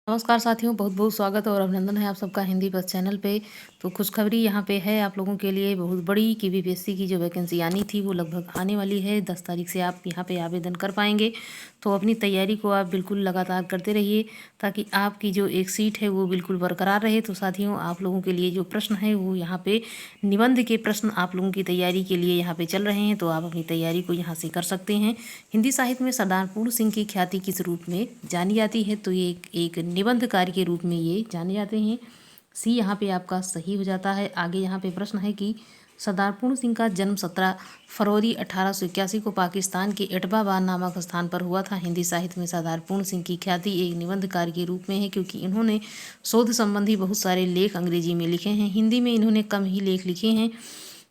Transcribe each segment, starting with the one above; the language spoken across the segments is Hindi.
नमस्कार साथियों, बहुत बहुत स्वागत और अभिनंदन है आप सबका हिंदी बस चैनल पे। तो खुशखबरी यहाँ पे है आप लोगों के लिए बहुत बड़ी कि बीपीएससी की जो वैकेंसी आनी थी वो लगभग आने वाली है। 10 तारीख से आप यहाँ पे आवेदन कर पाएंगे। तो अपनी तैयारी को आप बिल्कुल लगातार करते रहिए ताकि आपकी जो एक सीट है वो बिल्कुल बरकरार रहे। तो साथियों, आप लोगों के लिए जो प्रश्न है वो यहाँ पे निबंध के प्रश्न आप लोगों की तैयारी के लिए यहाँ पे चल रहे हैं। तो आप अपनी तैयारी को यहाँ से कर सकते हैं। हिंदी साहित्य में सरदार पूर्ण सिंह की ख्याति किस रूप में जानी जाती है? तो ये एक निबंध कार्य के रूप में ये जाने जाते हैं। सी यहाँ पे आपका सही हो जाता है। आगे यहाँ पे प्रश्न है कि सरदार पूर्ण सिंह का जन्म 17 फरवरी 1881 को पाकिस्तान के एटबाबाद नामक स्थान पर हुआ था। हिंदी साहित्य में सरदार पूर्ण सिंह की ख्याति एक निबंध कार्य के रूप में है क्योंकि इन्होंने शोध संबंधी बहुत सारे लेख अंग्रेजी में लिखे हैं। हिंदी में इन्होंने कम ही लेख लिखे हैं।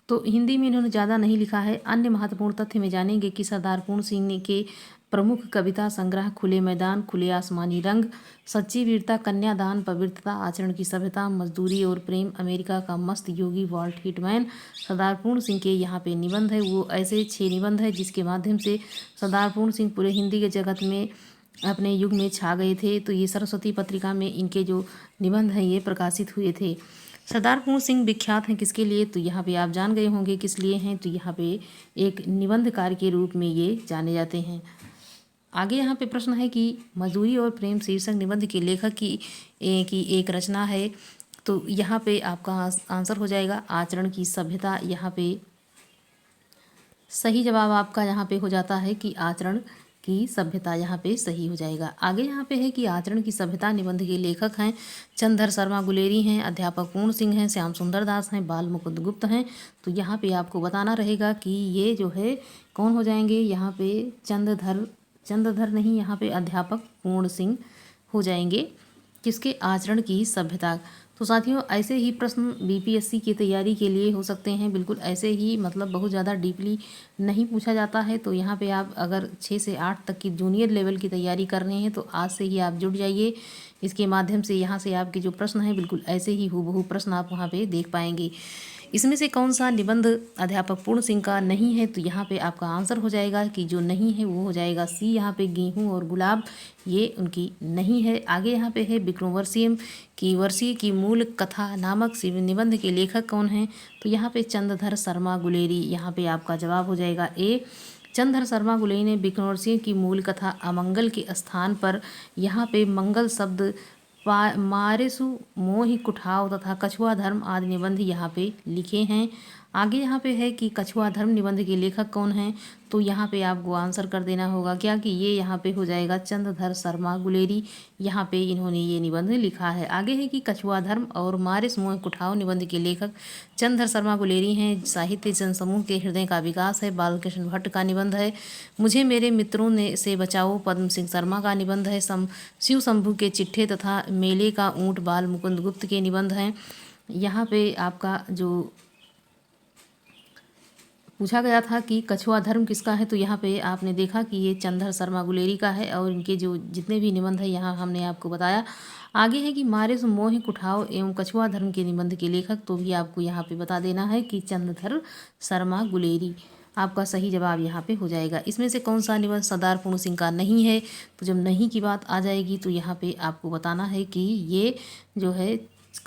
तो हिंदी में इन्होंने ज़्यादा नहीं लिखा है। अन्य महत्वपूर्ण तथ्य में जानेंगे कि सरदार पूर्ण सिंह के प्रमुख कविता संग्रह खुले मैदान, खुले आसमानी रंग, सच्ची वीरता, कन्यादान, पवित्रता, आचरण की सभ्यता, मजदूरी और प्रेम, अमेरिका का मस्त योगी, वॉल्ट हिटमैन। सरदार पूर्ण सिंह के यहाँ पे निबंध है वो ऐसे 6 निबंध है जिसके माध्यम से सरदार पूर्ण सिंह पूरे हिंदी के जगत में अपने युग में छा गए थे। तो ये सरस्वती पत्रिका में इनके जो निबंध हैं ये प्रकाशित हुए थे। सरदार पूर्ण सिंह विख्यात हैं किसके लिए? तो यहाँ पे आप जान गए होंगे किस लिए हैं। तो यहाँ पे एक निबंधकार के रूप में ये जाने जाते हैं। आगे यहाँ पे प्रश्न है कि मजदूरी और प्रेम शीर्षक निबंध के लेखक की एक रचना है। तो यहाँ पे आपका आंसर हो जाएगा आचरण की सभ्यता। यहाँ पे सही जवाब आपका यहाँ पे हो जाता है कि आचरण की सभ्यता यहाँ पे सही हो जाएगा। आगे यहाँ पे है कि आचरण की सभ्यता निबंध के लेखक हैं चंद्रधर शर्मा गुलेरी हैं, अध्यापक पूर्ण सिंह हैं, श्याम सुंदर दास हैं, बाल मुकुंद गुप्त हैं। तो यहाँ पे आपको बताना रहेगा कि ये जो है कौन हो जाएंगे। यहाँ पे चंद्रधर नहीं, यहाँ पे अध्यापक पूर्ण सिंह हो जाएंगे किसके? आचरण की सभ्यता। तो साथियों, ऐसे ही प्रश्न बीपीएससी की तैयारी के लिए हो सकते हैं। बिल्कुल ऐसे ही, मतलब बहुत ज़्यादा डीपली नहीं पूछा जाता है। तो यहाँ पे आप अगर 6 से 8 तक की जूनियर लेवल की तैयारी कर रहे हैं तो आज से ही आप जुड़ जाइए। इसके माध्यम से यहाँ से आपके जो प्रश्न हैं बिल्कुल ऐसे ही हूबहू प्रश्न आप वहाँ पे देख पाएंगे। इसमें से कौन सा निबंध अध्यापक पूर्ण सिंह का नहीं है? तो यहाँ पे आपका आंसर हो जाएगा कि जो नहीं है वो हो जाएगा सी। यहाँ पे गेहूं और गुलाब ये उनकी नहीं है। आगे यहाँ पे है विक्रमोर्वशीय की वर्षीय की मूल कथा नामक निबंध के लेखक कौन हैं? तो यहाँ पे चंद्रधर शर्मा गुलेरी। यहाँ पे आपका जवाब हो जाएगा ए। चंद्रधर शर्मा गुलेरी ने विक्रमोर्वशीय की मूल कथा अमंगल के स्थान पर यहाँ पे मंगल शब्द मारेसु मोहि कुठाव तथा कछुआ धर्म आदि निबंध यहाँ पे लिखे हैं। आगे यहाँ पे है कि कछुआ धर्म निबंध के लेखक कौन हैं? तो यहाँ पे आपको आंसर कर देना होगा क्या कि ये यहाँ पे हो जाएगा चंद्रधर शर्मा गुलेरी। यहाँ पे इन्होंने ये निबंध लिखा है। आगे है कि कछुआ धर्म और मारिस मोह कुठाव निबंध के लेखक चंद्रधर शर्मा गुलेरी हैं। साहित्य जनसमूह के हृदय का विकास है, बालकृष्ण भट्ट का निबंध है। मुझे मेरे मित्रों ने से बचाओ, पद्म सिंह शर्मा का निबंध है। शिव शंभू के चिट्ठे तथा मेले का ऊँट, बाल मुकुंद गुप्त के निबंध हैं। यहाँ पे आपका जो पूछा गया था कि कछुआ धर्म किसका है, तो यहाँ पे आपने देखा कि ये चंद्रधर शर्मा गुलेरी का है और इनके जो जितने भी निबंध है यहाँ हमने आपको बताया। आगे है कि मारे मोह कुठाव एवं कछुआ धर्म के निबंध के लेखक, तो भी आपको यहाँ पे बता देना है कि चंद्रधर शर्मा गुलेरी आपका सही जवाब यहाँ पे हो जाएगा। इसमें से कौन सा निबंध सरदार पूर्ण सिंह का नहीं है? तो जब नहीं की बात आ जाएगी तो यहाँ पे आपको बताना है कि ये जो है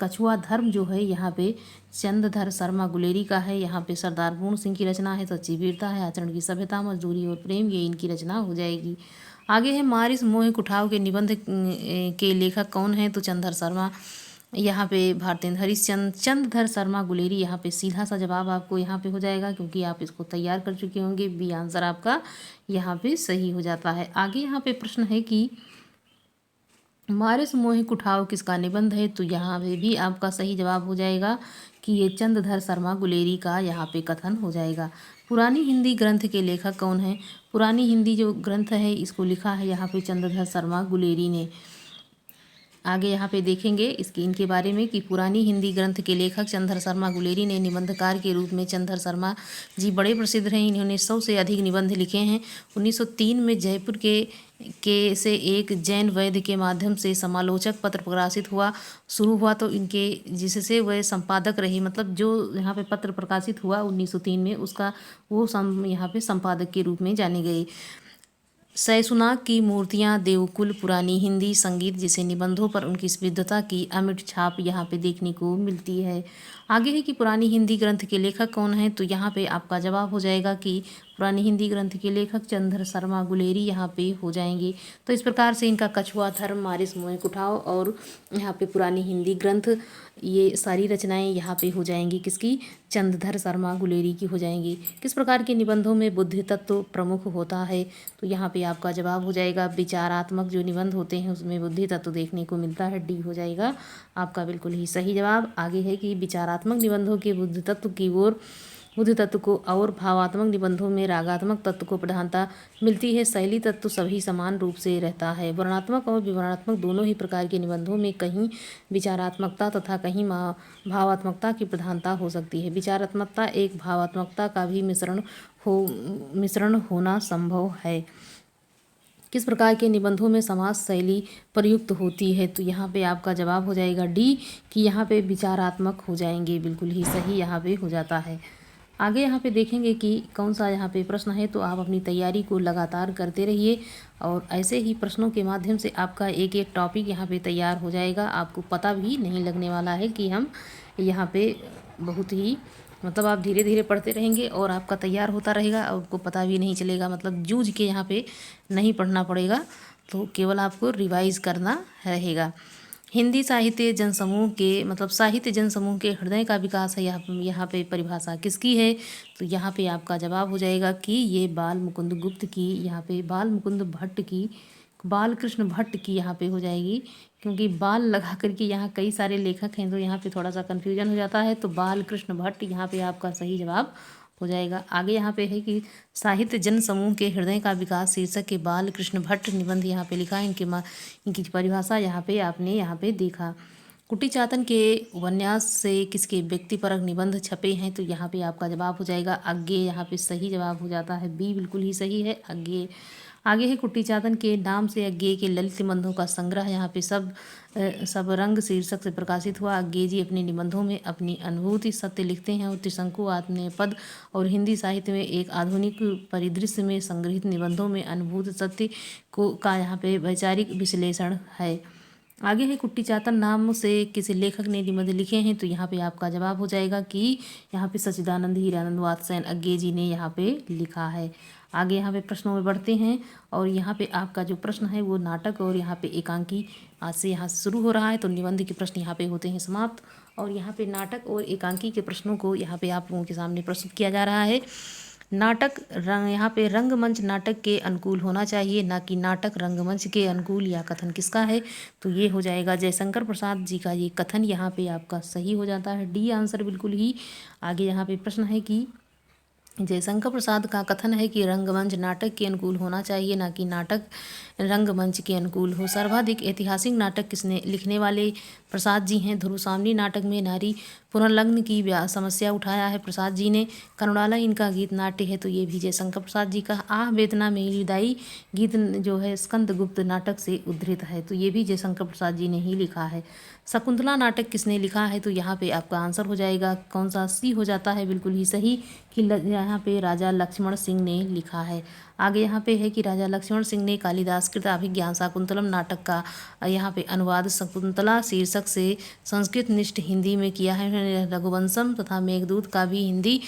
कछुआ धर्म जो है यहाँ पे चंद्रधर शर्मा गुलेरी का है। यहाँ पे सरदार पूर्ण सिंह की रचना है सच्ची वीरता है, आचरण की सभ्यता, मजदूरी और प्रेम ये इनकी रचना हो जाएगी। आगे है मारिस मोह कुठाव के निबंध के लेखक कौन है? तो चंद्रधर शर्मा। यहाँ पे भारतेंद्र हरिश्चंद्र, चंद्रधर शर्मा गुलेरी। यहाँ पे सीधा सा जवाब आपको यहाँ पे हो जाएगा क्योंकि आप इसको तैयार कर चुके होंगे। बी आंसर आपका यहाँ पे सही हो जाता है। आगे यहाँ पे प्रश्न है कि मारिस मोह कुठाव किसका निबंध है? तो यहाँ पे भी आपका सही जवाब हो जाएगा कि ये चंद्रधर शर्मा गुलेरी का यहाँ पे कथन हो जाएगा। पुरानी हिंदी ग्रंथ के लेखक कौन है? पुरानी हिंदी जो ग्रंथ है इसको लिखा है यहाँ पे चंद्रधर शर्मा गुलेरी ने। आगे यहाँ पे देखेंगे इनके बारे में कि पुरानी हिंदी ग्रंथ के लेखक चंद्रधर शर्मा गुलेरी ने निबंधकार के रूप में चंद्रधर शर्मा जी बड़े प्रसिद्ध हैं। इन्होंने 100 से अधिक निबंध लिखे हैं। 1903 में जयपुर के से एक जैन वैद्य के माध्यम से समालोचक पत्र प्रकाशित शुरू हुआ। तो इनके जिससे वह संपादक रही, मतलब जो यहाँ पे पत्र प्रकाशित हुआ 1903 में उसका वो यहाँ पे संपादक के रूप में जाने गए। सैसुनाग की मूर्तियां, देवकुल, पुरानी हिंदी संगीत जैसे निबंधों पर उनकी विद्वता की अमिट छाप यहाँ पे देखने को मिलती है। आगे है कि पुरानी हिंदी ग्रंथ के लेखक कौन हैं, तो यहाँ पे आपका जवाब हो जाएगा कि पुरानी हिंदी ग्रंथ के लेखक चंद्र शर्मा गुलेरी यहाँ पे हो जाएंगे। तो इस प्रकार से इनका कछुआ धर्म, मारिस मोह उठाओ और यहाँ पे पुरानी हिंदी ग्रंथ, ये सारी रचनाएं यहाँ पे हो जाएंगी किसकी, चंद्रधर शर्मा गुलेरी की हो जाएंगी। किस प्रकार के निबंधों में बुद्धि तत्व प्रमुख होता है, तो यहाँ पे आपका जवाब हो जाएगा विचारात्मक जो निबंध होते हैं उसमें बुद्धि तत्व देखने को मिलता है, डी हो जाएगा आपका बिल्कुल ही सही जवाब। आगे है कि विचारात्मक निबंधों के बुद्धि तत्व की ओर, बुद्धि तत्व को और भावात्मक निबंधों में रागात्मक तत्व को प्रधानता मिलती है। शैली तत्व सभी समान रूप से रहता है। वर्णनात्मक और विवरणात्मक दोनों ही प्रकार के निबंधों में कहीं विचारात्मकता तथा कहीं भावात्मकता की प्रधानता हो सकती है। विचारात्मकता एक भावात्मकता का भी मिश्रण होना संभव है। किस प्रकार के निबंधों में समास शैली प्रयुक्त होती है, तो यहाँ पे आपका जवाब हो जाएगा डी कि यहाँ पे विचारात्मक हो जाएंगे, बिल्कुल ही सही यहाँ पे हो जाता है। आगे यहाँ पे देखेंगे कि कौन सा यहाँ पे प्रश्न है, तो आप अपनी तैयारी को लगातार करते रहिए और ऐसे ही प्रश्नों के माध्यम से आपका एक एक टॉपिक यहाँ पे तैयार हो जाएगा। आपको पता भी नहीं लगने वाला है कि हम यहाँ पे बहुत ही मतलब आप धीरे धीरे पढ़ते रहेंगे और आपका तैयार होता रहेगा, आपको पता भी नहीं चलेगा, मतलब जूझ के यहाँ पे नहीं पढ़ना पड़ेगा, तो केवल आपको रिवाइज करना रहेगा। हिंदी साहित्य जनसमूह के मतलब साहित्य जनसमूह के हृदय का विकास है, यहाँ पे परिभाषा किसकी है, तो यहाँ पे आपका जवाब हो जाएगा कि ये बाल मुकुंद गुप्त की, यहाँ पे बाल मुकुंद भट्ट की, बाल कृष्ण भट्ट की यहाँ पे हो जाएगी, क्योंकि बाल लगा करके यहाँ कई सारे लेखक हैं तो यहाँ पे थोड़ा सा कन्फ्यूजन हो जाता है। तो बाल कृष्ण भट्ट यहाँ पे आपका सही जवाब हो जाएगा। आगे यहाँ पे है कि साहित्य जन समूह के हृदय का विकास शीर्षक के बाल कृष्ण भट्ट निबंध यहाँ पे लिखा है। इनकी परिभाषा यहाँ पे आपने यहाँ पे देखा। कुटी चातन के उपन्यास से किसके व्यक्तिपरक निबंध छपे हैं, तो यहाँ पे आपका जवाब हो जाएगा अज्ञे, यहाँ पे सही जवाब हो जाता है बी, बिल्कुल ही सही है अज्ञे। आगे है कुटी चातन के नाम से अज्ञे के ललित निबंधों का संग्रह यहाँ पे सब रंग शीर्षक से प्रकाशित हुआ। अज्ञे जी अपने निबंधों में अपनी अनुभूति सत्य लिखते हैं और त्रिशंकु आत्मनेपद और हिंदी साहित्य में एक आधुनिक परिदृश्य में संग्रहित निबंधों में अनुभूत सत्य का यहाँ पे वैचारिक विश्लेषण है। आगे है कुट्टी चातन नाम से किसी लेखक ने निबंध लिखे हैं, तो यहाँ पे आपका जवाब हो जाएगा कि यहाँ पे सच्चिदानंद हीरानंद वात्स्ययन अज्ञे जी ने यहाँ पे लिखा है। आगे यहाँ पे प्रश्नों में बढ़ते हैं और यहाँ पे आपका जो प्रश्न है वो नाटक और यहाँ पे एकांकी आज से यहाँ शुरू हो रहा है, तो निबंध के प्रश्न यहाँ पे होते हैं समाप्त और यहाँ पे नाटक और एकांकी के प्रश्नों को यहाँ पे आप लोगों के सामने प्रस्तुत किया जा रहा है। नाटक यहाँ पे रंगमंच नाटक के अनुकूल होना चाहिए, ना कि नाटक रंगमंच के अनुकूल, या कथन किसका है, तो ये हो जाएगा जयशंकर प्रसाद जी का ये कथन यहाँ पे आपका सही हो जाता है, डी आंसर बिल्कुल ही। आगे यहाँ पे प्रश्न है कि जयशंकर प्रसाद का कथन है कि रंगमंच नाटक के अनुकूल होना चाहिए, ना कि नाटक रंगमंच के अनुकूल हो। सर्वाधिक ऐतिहासिक नाटक किसने लिखने वाले प्रसाद जी हैं। ध्रुवसावनी नाटक में नारी पुनर्लग्न की समस्या उठाया है प्रसाद जी ने। करुणाला इनका गीत नाट्य है, तो ये भी जयशंकर प्रसाद जी का। आह वेदना में विदाई गीत जो है स्कंदगुप्त नाटक से उद्धृत है, तो ये भी जयशंकर प्रसाद जी ने ही लिखा है। शकुंतला नाटक किसने लिखा है, तो यहाँ पे आपका आंसर हो जाएगा कौन सा, सी हो जाता है बिल्कुल ही सही कि यहाँ पे राजा लक्ष्मण सिंह ने लिखा है। आगे यहाँ पे है कि राजा लक्ष्मण सिंह ने कालिदास कृत अभिज्ञान शाकुंतलम नाटक का यहाँ पे अनुवाद शकुंतला शीर्षक से संस्कृत निष्ठ हिंदी में किया है। रघुवंशम तथा मेघदूत का भी हिंदी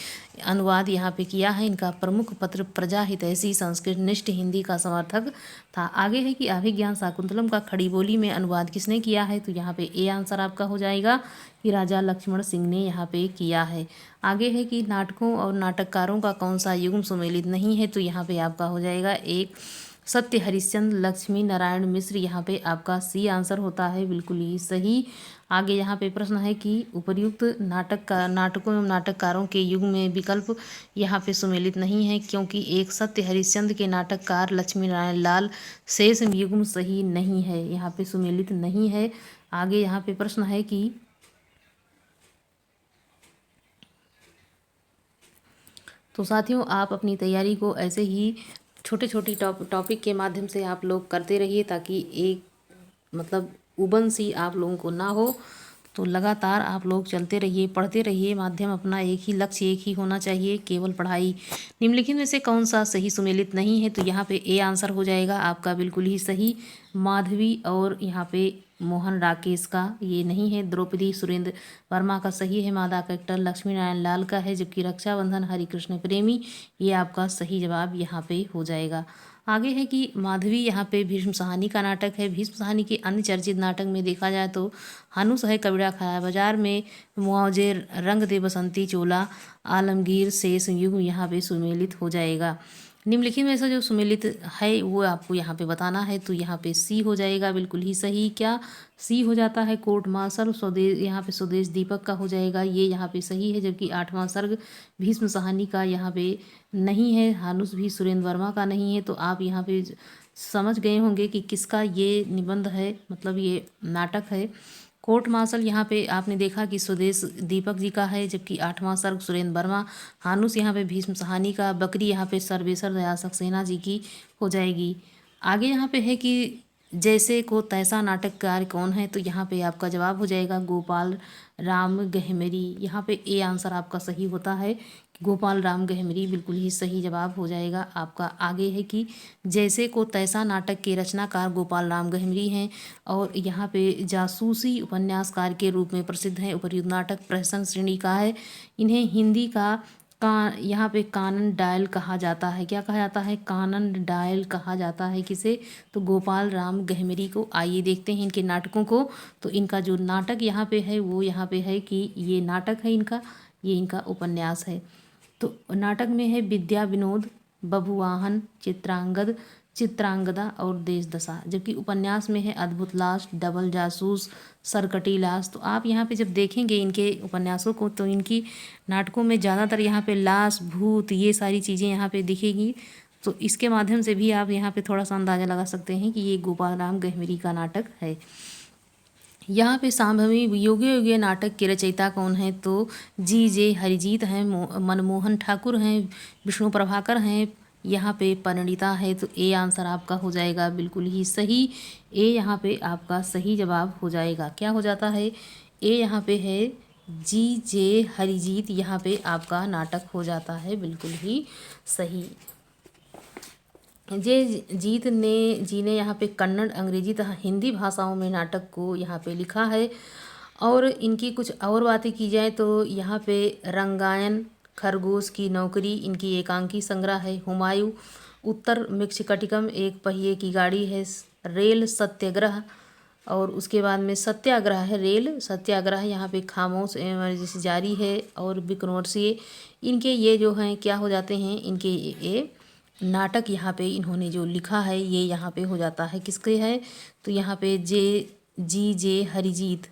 अनुवाद यहाँ पे किया है। इनका प्रमुख पत्र प्रजा हितैषी संस्कृत निष्ठ हिंदी का समर्थक था। आगे है कि अभिज्ञान शाकुंतलम का खड़ी बोली में अनुवाद किसने किया है, तो यहाँ पे ए आंसर आपका हो जाएगा कि राजा लक्ष्मण सिंह ने यहाँ पे किया है। आगे है कि नाटकों और नाटककारों का कौन सा युग्म सुमेलित नहीं है, तो यहाँ पे आपका हो जाएगा एक सत्य हरिश्चंद्र लक्ष्मी नारायण मिश्र, यहाँ पे आपका सी आंसर होता है बिल्कुल ही सही। आगे यहाँ पे प्रश्न है कि उपर्युक्त नाटकों एवं नाटककारों के युग में विकल्प यहाँ पे सुमेलित नहीं है, क्योंकि एक सत्य हरिश्चंद्र के नाटककार लक्ष्मी नारायण लाल शेष युग्म सही नहीं है, यहाँ पे सुमेलित नहीं है। आगे यहाँ पे प्रश्न है कि तो साथियों आप अपनी तैयारी को ऐसे ही छोटे छोटे टॉपिक के माध्यम से आप लोग करते रहिए, ताकि एक मतलब उबन सी आप लोगों को ना हो। तो तो लगातार आप लोग चलते रहिए, पढ़ते रहिए। माध्यम अपना एक ही, लक्ष्य एक ही होना चाहिए, केवल पढ़ाई। निम्नलिखित में से कौन सा सही सुमेलित नहीं है? तो यहाँ पे ए आंसर हो जाएगा आपका बिल्कुल ही सही, माधवी और यहाँ पे मोहन राकेश का ये नहीं है। द्रौपदी सुरेंद्र वर्मा का सही है। मादा का एक्टर लक्ष्मी नारायण लाल का है, जबकि रक्षाबंधन हरिकृष्ण प्रेमी, ये आपका सही जवाब यहाँ पे हो जाएगा। आगे है कि माधवी यहाँ पे भीष्म साहनी का नाटक है। भीष्म साहनी के अन्य चर्चित नाटक में देखा जाए तो हनुस है, कबीरा खाया बाजार में, मुआवजे, रंग दे बसंती चोला, आलमगीर, शेष युग यहाँ पे सुमेलित हो जाएगा। निम्नलिखित में से जो सुमेलित है वो आपको यहाँ पे बताना है, तो यहाँ पे सी हो जाएगा बिल्कुल ही सही। क्या सी हो जाता है? Court martial. स्वदेश, यहाँ पे स्वदेश दीपक का हो जाएगा, ये यहाँ पे सही है। जबकि 8वां सर्ग भीष्म साहनी का यहाँ पे नहीं है, हानुस भी सुरेंद्र वर्मा का नहीं है। तो आप यहाँ पे समझ गए होंगे कि किसका ये निबंध है, मतलब ये नाटक है। कोर्ट मार्शल यहाँ पे आपने देखा कि स्वदेश दीपक जी का है, जबकि 8वां सर्ग सुरेंद्र वर्मा, हानुस यहाँ पे भीष्म साहनी का, बकरी यहाँ पे सर्वेश्वर दयाल सक्सेना जी की हो जाएगी। आगे यहाँ पे है कि जैसे को तैसा नाटककार कौन है? तो यहाँ पे आपका जवाब हो जाएगा गोपाल राम गहमेरी। यहाँ पे ए आंसर आपका सही होता है, गोपाल राम गहमेरी बिल्कुल ही सही जवाब हो जाएगा आपका। आगे है कि जैसे को तैसा नाटक के रचनाकार गोपाल राम गहमेरी हैं और यहाँ पे जासूसी उपन्यासकार के रूप में प्रसिद्ध हैं। उपर्युक्त नाटक प्रहसन श्रेणी का है। इन्हें हिंदी का यहाँ पे कानन डायल कहा जाता है। क्या कहा जाता है? कानन डायल कहा जाता है। किसे? तो गोपाल राम गहमेरी को। आइए देखते हैं इनके नाटकों को। तो इनका जो नाटक यहाँ पे है वो यहाँ पे है कि ये नाटक है इनका, ये इनका उपन्यास है। तो नाटक में है विद्या विनोद, बभुवाहन, चित्रांगद, चित्रांगदा और देश दशा। जबकि उपन्यास में है अद्भुत लाश, डबल जासूस, सरकटी लाश। तो आप यहाँ पे जब देखेंगे इनके उपन्यासों को तो इनकी नाटकों में ज़्यादातर यहाँ पे लाश, भूत, ये सारी चीज़ें यहाँ पे दिखेगी। तो इसके माध्यम से भी आप यहाँ पे थोड़ा सा अंदाज़ा लगा सकते हैं कि ये गोपाल राम गहमेरी का नाटक है। यहाँ पे सांभवी योगे योगे नाटक के रचयिता कौन है? तो जी.जे. हरिजीत हैं, मनमोहन ठाकुर हैं, विष्णु प्रभाकर हैं, यहाँ पे परिणीता है। तो ए आंसर आपका हो जाएगा बिल्कुल ही सही। ए यहाँ पे आपका सही जवाब हो जाएगा। क्या हो जाता है? ए यहाँ पे है जी.जे. हरिजीत, यहाँ पे आपका नाटक हो जाता है बिल्कुल ही सही। जीत ने जी ने यहाँ पे कन्नड़, अंग्रेजी तथा हिंदी भाषाओं में नाटक को यहाँ पे लिखा है। और इनकी कुछ और बातें की जाए तो यहाँ पे रंगायन, खरगोश की नौकरी इनकी एकांकी संग्रह है। हुमायूं, उत्तर मिक्षकटिकम, एक पहिए की गाड़ी है। रेल सत्याग्रह, और उसके बाद में सत्याग्रह है, रेल सत्याग्रह, यहाँ पे खामोश इमरजेंसी जारी है। और विक्रमोर्वशीय, इनके ये जो हैं क्या हो जाते हैं, इनके ये नाटक यहाँ पे इन्होंने जो लिखा है ये यहाँ पे हो जाता है किसके है? तो यहाँ पे जी.जे. हरिजीत,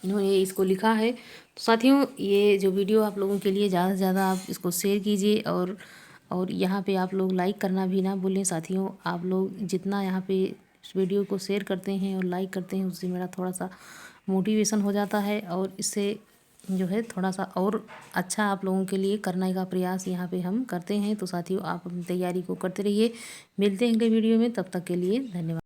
इन्होंने इसको लिखा है। तो साथियों ये जो वीडियो आप लोगों के लिए ज़्यादा से ज़्यादा आप इसको शेयर कीजिए और यहाँ पे आप लोग लाइक करना भी ना भूलें। साथियों आप लोग जितना यहाँ पे इस वीडियो को शेयर करते हैं और लाइक करते हैं उससे मेरा थोड़ा सा मोटिवेशन हो जाता है और इससे जो है थोड़ा सा और अच्छा आप लोगों के लिए करने का प्रयास यहाँ पे हम करते हैं। तो साथियों आप अपनी तैयारी को करते रहिए। मिलते हैं अगले वीडियो में, तब तक के लिए धन्यवाद।